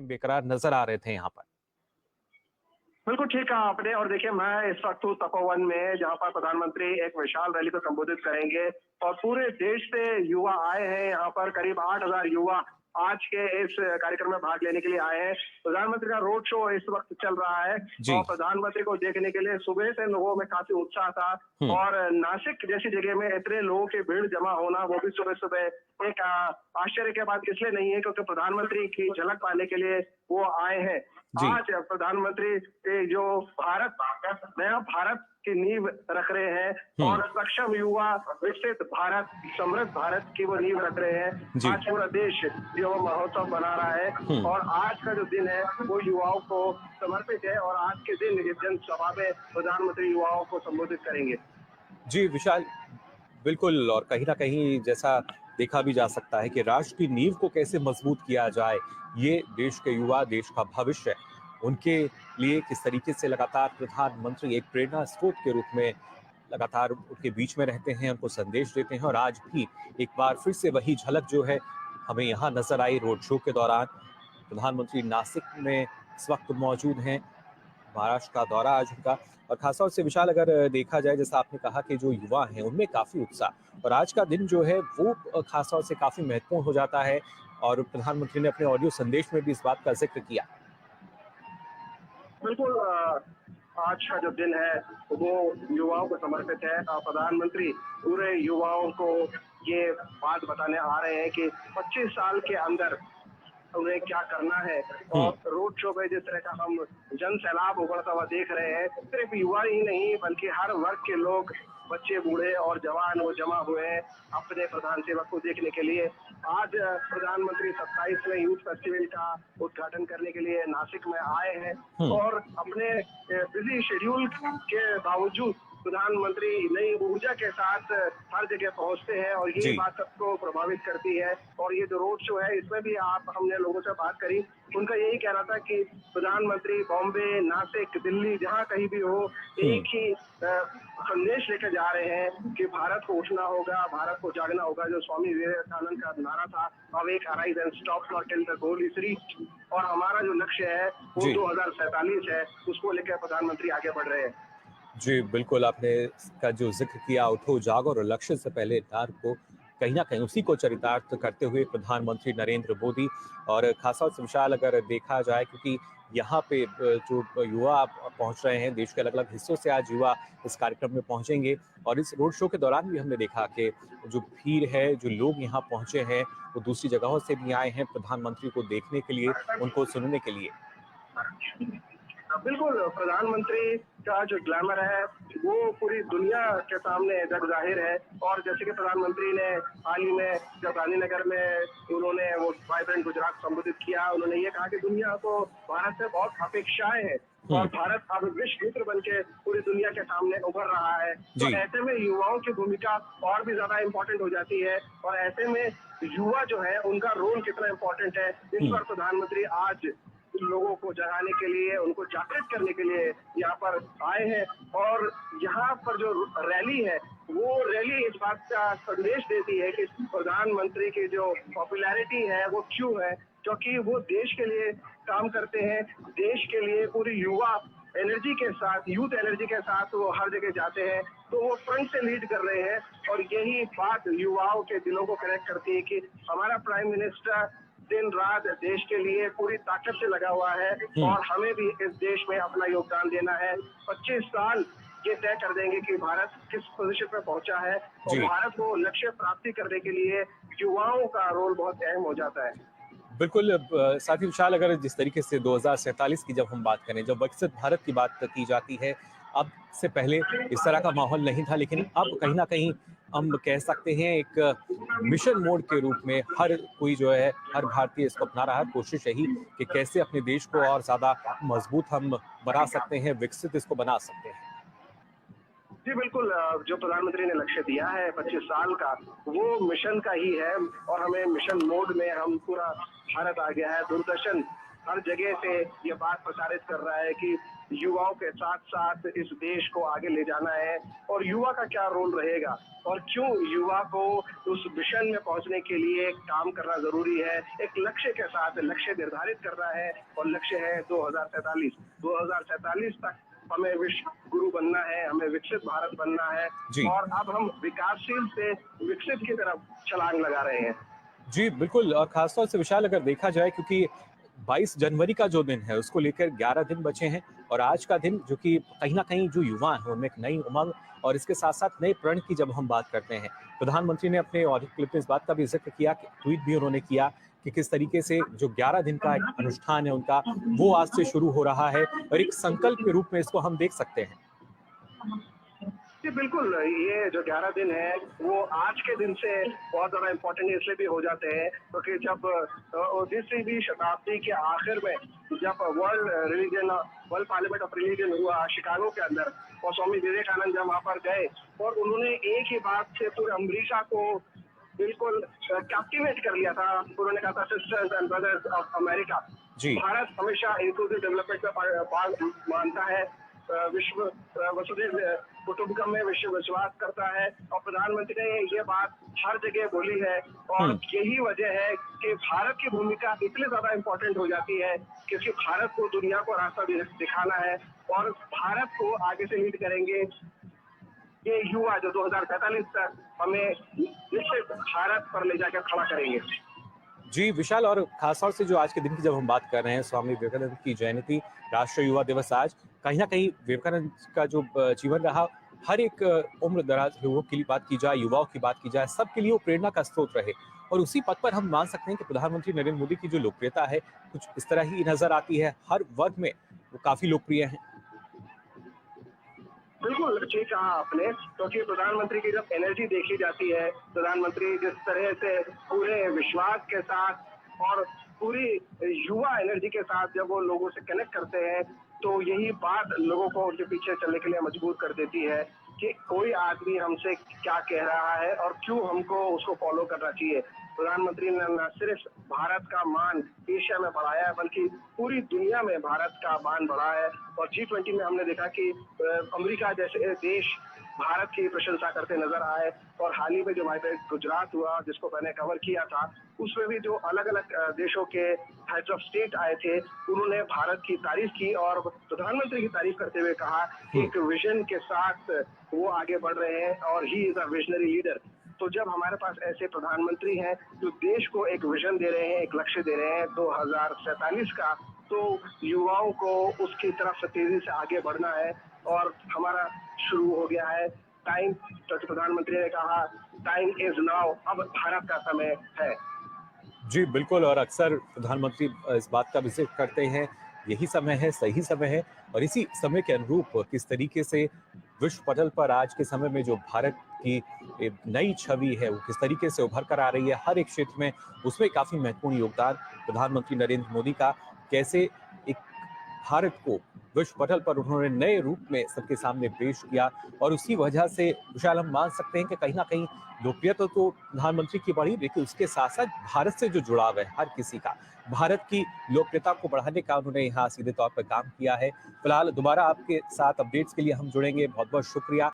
बेकरार नजर आ रहे थे यहाँ पर। बिल्कुल ठीक कहा आपने। और देखिए, मैं इस वक्त हूँ तपोवन में, जहां पर प्रधानमंत्री एक विशाल रैली को संबोधित करेंगे और पूरे देश से युवा आए हैं यहाँ पर। करीब 8,000 युवा आज के इस कार्यक्रम में भाग लेने के लिए आए हैं। प्रधानमंत्री का रोड शो इस वक्त चल रहा है जी। और प्रधानमंत्री को देखने के लिए सुबह से लोगों में काफी उत्साह था। हम्म। और नासिक जैसी जगह में इतने लोगों की भीड़ जमा होना, वो भी सुबह सुबह, एक आश्चर्य की बात इसलिए नहीं है क्योंकि प्रधानमंत्री की झलक पाने के लिए वो आए हैं। जी। आज प्रधानमंत्री जो नया भारत की नींव रख रहे हैं और सक्षम युवा, विकसित भारत, समृद्ध भारत की वो नींव रख रहे हैं। जी। आज पूरा देश युवा महोत्सव मना रहा है और आज का जो दिन है वो युवाओं को समर्पित है और आज के दिन जनसभा में प्रधानमंत्री युवाओं को संबोधित करेंगे। जी विशाल, बिल्कुल। और कहीं ना कहीं जैसा देखा भी जा सकता है कि राष्ट्र की नींव को कैसे मजबूत किया जाए, ये देश के युवा, देश का भविष्य है। उनके लिए किस तरीके से लगातार प्रधानमंत्री एक प्रेरणा स्रोत के रूप में लगातार उनके बीच में रहते हैं, उनको संदेश देते हैं। और आज भी एक बार फिर से वही झलक जो है हमें यहाँ नजर आई रोड शो के दौरान। प्रधानमंत्री नासिक में इस वक्त मौजूद हैं, महाराष्ट्र का दौरा आज उनका। और खासतौर से विशाल, अगर देखा जाए, जैसा आपने कहा कि जो युवा हैं उनमें काफी उत्साह, और आज का दिन जो है वो खासतौर से काफी महत्वपूर्ण हो जाता है। और प्रधानमंत्री ने अपने ऑडियो संदेश में भी इस बात का जिक्र किया। बिल्कुल। आज का जो दिन है वो युवाओं को समर्पित है। प्रधानमंत्री पूरे युवाओं को ये बात बताने आ रहे हैं कि 25 साल के अंदर उन्हें क्या करना है। और रोड शो में जिस तरह का हम जन सैलाब उभरता हुआ देख रहे हैं, सिर्फ युवा ही नहीं बल्कि हर वर्ग के लोग, बच्चे, बूढ़े और जवान, वो जमा हुए हैं अपने प्रधान सेवक को देखने के लिए। आज प्रधानमंत्री 27वें यूथ फेस्टिवल का उद्घाटन करने के लिए नासिक में आए हैं और अपने बिजी शेड्यूल के बावजूद प्रधानमंत्री नई ऊर्जा के साथ हर जगह पहुंचते हैं और ये बात सबको प्रभावित करती है। और ये जो रोड शो है, इसमें भी हमने लोगों से बात करी, उनका यही कहना था कि प्रधानमंत्री बॉम्बे, नासिक, दिल्ली, जहां कहीं भी हो, एक ही संदेश लेकर जा रहे हैं कि भारत को उठना होगा, भारत को जागना होगा। जो स्वामी विवेकानंद का नारा था, awake, arise and stop not till the goal is reached, और हमारा जो लक्ष्य है वो 2047 है, उसको लेकर प्रधानमंत्री आगे बढ़ रहे हैं। जी बिल्कुल, आपने इसका जो जिक्र किया, उठो जागो और लक्ष्य से पहले निर्धार को, कहीं ना कहीं उसी को चरितार्थ करते हुए प्रधानमंत्री नरेंद्र मोदी। और खासतौर से विशाल, अगर देखा जाए, क्योंकि यहाँ पे जो युवा पहुंच रहे हैं, देश के अलग अलग हिस्सों से आज युवा इस कार्यक्रम में पहुंचेंगे। और इस रोड शो के दौरान भी हमने देखा कि जो भीड़ है, जो लोग यहाँ पहुंचे हैं, वो दूसरी जगहों से भी आए हैं प्रधानमंत्री को देखने के लिए, उनको सुनने के लिए। बिल्कुल। प्रधानमंत्री का जो ग्लैमर है वो पूरी दुनिया के सामने जग जाहिर है। और जैसे कि प्रधानमंत्री ने हाल ही में जब गांधीनगर में उन्होंने वो वाइब्रेंट गुजरात संबोधित किया, उन्होंने ये कहा कि दुनिया को भारत से बहुत अपेक्षाएं हैं और भारत अब विश्व मित्र बन के पूरी दुनिया के सामने उभर रहा है। तो ऐसे में युवाओं की भूमिका और भी ज्यादा इम्पोर्टेंट हो जाती है। और ऐसे में युवा जो है, उनका रोल कितना इम्पोर्टेंट है, इस पर प्रधानमंत्री आज लोगों को जगाने के लिए, उनको जागृत करने के लिए यहाँ पर आए हैं। और यहाँ पर जो रैली है, वो रैली इस बात का संदेश देती है कि प्रधानमंत्री की जो पॉपुलैरिटी है वो क्यों है, क्योंकि वो देश के लिए काम करते हैं, देश के लिए पूरी युवा एनर्जी के साथ, यूथ एनर्जी के साथ वो हर जगह जाते हैं। तो वो फ्रंट से लीड कर रहे हैं और यही बात युवाओं के दिलों को कनेक्ट करती है कि हमारा प्राइम मिनिस्टर दिन रात देश के लिए पूरी ताकत से लगा हुआ है और हमें भी इस देश में अपना योगदान देना है। 25 साल ये तय कर देंगे कि भारत किस पोजीशन पे पहुंचा है और भारत को लक्ष्य प्राप्ति करने के लिए युवाओं का रोल बहुत अहम हो जाता है। बिल्कुल। साथ ही विशाल, अगर जिस तरीके से 2047 की जब हम बात करें, जब विकसित भारत की बात की जाती है, अब से पहले इस तरह का माहौल नहीं था, लेकिन अब कहीं ना कहीं हम कह सकते हैं एक मिशन मोड के रूप में हर कोई जो है, हर भारतीय इसको अपना रहा है। कोशिश यही कि कैसे अपने देश को और ज्यादा मजबूत हम बना सकते हैं, विकसित इसको बना सकते हैं। जी बिल्कुल। जो प्रधानमंत्री ने लक्ष्य दिया है 25 साल का, वो मिशन का ही है और हमें मिशन मोड में, हम पूरा भारत आ गया है। दूरदर्शन हर जगह से ये बात प्रसारित कर रहा है कि युवाओं के साथ साथ इस देश को आगे ले जाना है और युवा का क्या रोल रहेगा और क्यों युवा को उस मिशन में पहुंचने के लिए काम करना जरूरी है। एक लक्ष्य के साथ लक्ष्य निर्धारित करना है और लक्ष्य है 2047 तक हमें विश्व गुरु बनना है, हमें विकसित भारत बनना है जी और अब हम विकासशील से विकसित की तरफ छलांग लगा रहे हैं। जी बिल्कुल, और खासतौर से विशाल अगर देखा जाए, क्योंकि 22 जनवरी का जो दिन है उसको लेकर 11 दिन बचे हैं, और आज का दिन जो कि कहीं ना कहीं जो युवा हैं उनमें एक नई उमंग और इसके साथ साथ नए प्रण की जब हम बात करते हैं, प्रधानमंत्री ने अपने ऑडियो क्लिप में इस बात का भी जिक्र किया, कि ट्वीट भी उन्होंने किया कि किस तरीके से जो 11 दिन का एक अनुष्ठान है उनका, वो आज से शुरू हो रहा है, और एक संकल्प के रूप में इसको हम देख सकते हैं। जी बिल्कुल, ये जो 11 दिन है वो आज के दिन से बहुत ज़्यादा इम्पोर्टेंट इसलिए भी हो जाते हैं क्योंकि जब 19वीं शताब्दी के आखिर में जब वर्ल्ड पार्लियामेंट ऑफ रिलीजन हुआ शिकागो के अंदर और स्वामी विवेकानंद जब वहाँ पर गए और उन्होंने एक ही बात से पूरे अमेरिका को बिल्कुल कैप्टिवेट कर लिया था। उन्होंने कहा था sisters and brothers of America. जी भारत हमेशा इंक्लूसिव डेवलपमेंट का मानता है, विश्व वसुधैव कुटुंबकम में विश्व विश्वास करता है और प्रधानमंत्री ने ये बात हर जगह बोली है और यही वजह है कि भारत की भूमिका इतनी ज्यादा इम्पोर्टेंट हो जाती है क्योंकि भारत को दुनिया को रास्ता दिखाना है और भारत को आगे से लीड करेंगे ये युवा जो 2047 तक हमें निश्चित भारत पर ले जाकर खड़ा करेंगे। जी विशाल, और खासतौर से जो आज के दिन की जब हम बात कर रहे हैं, स्वामी विवेकानंद की जयंती, राष्ट्रीय युवा दिवस आज, कहीं ना कहीं विवेकानंद का जो जीवन रहा, हर एक उम्र दराज लोगों की बात की जाए, युवाओं की बात की जाए, सबके लिए वो प्रेरणा का स्रोत रहे, और उसी पद पर हम मान सकते हैं कि प्रधानमंत्री नरेंद्र मोदी की जो लोकप्रियता है कुछ इस तरह ही नजर आती है, हर वर्ग में वो काफी लोकप्रिय हैं। बिल्कुल ठीक कहा आपने क्योंकि प्रधानमंत्री की जब एनर्जी देखी जाती है, प्रधानमंत्री जिस तरह से पूरे विश्वास के साथ और पूरी युवा एनर्जी के साथ जब वो लोगों से कनेक्ट करते हैं तो यही बात लोगों को उनके पीछे चलने के लिए मजबूर कर देती है कि कोई आदमी हमसे क्या कह रहा है और क्यों हमको उसको फॉलो करना चाहिए। प्रधानमंत्री ने न सिर्फ भारत का मान एशिया में बढ़ाया है बल्कि पूरी दुनिया में भारत का मान बढ़ा है और G20 में हमने देखा कि अमेरिका जैसे देश भारत की प्रशंसा करते नजर आए और हाल ही में जो वाइब्रेंट गुजरात हुआ जिसको मैंने कवर किया था उसमें भी जो अलग अलग देशों के हेड्स ऑफ स्टेट आए थे उन्होंने भारत की तारीफ की और प्रधानमंत्री की तारीफ करते हुए कहा कि एक विजन के साथ वो आगे बढ़ रहे हैं और he is a visionary leader. तो जब हमारे पास ऐसे प्रधानमंत्री हैं जो देश को एक विजन दे रहे हैं, एक लक्ष्य दे रहे हैं 2047 का, तो युवाओं को उसकी तरफ से तेजी से आगे बढ़ना है और हमारा शुरू हो गया है टाइम। तो प्रधानमंत्री ने कहा टाइम इज नाउ, अब भारत का समय है। जी बिल्कुल, और अक्सर प्रधानमंत्री इस बात का भी जिक्र करते हैं, यही समय है, सही समय है, और इसी समय के अनुरूप किस तरीके से विश्व पटल पर आज के समय में जो भारत की एक नई छवि है वो किस तरीके से उभर कर आ रही है हर एक क्षेत्र में, उसमें काफी महत्वपूर्ण योगदान प्रधानमंत्री नरेंद्र मोदी का, कैसे एक भारत को विश्व पटल पर उन्होंने नए रूप में सबके सामने पेश किया, और उसी वजह से विशाल हम मान सकते हैं कि कहीं ना कहीं लोकप्रियता तो प्रधानमंत्री की बढ़ी, लेकिन उसके साथ साथ भारत से जो जुड़ाव है हर किसी का, भारत की लोकप्रियता को बढ़ाने का उन्होंने यहाँ सीधे तौर पर काम किया है। फिलहाल दोबारा आपके साथ अपडेट्स के लिए हम जुड़ेंगे, बहुत बहुत शुक्रिया।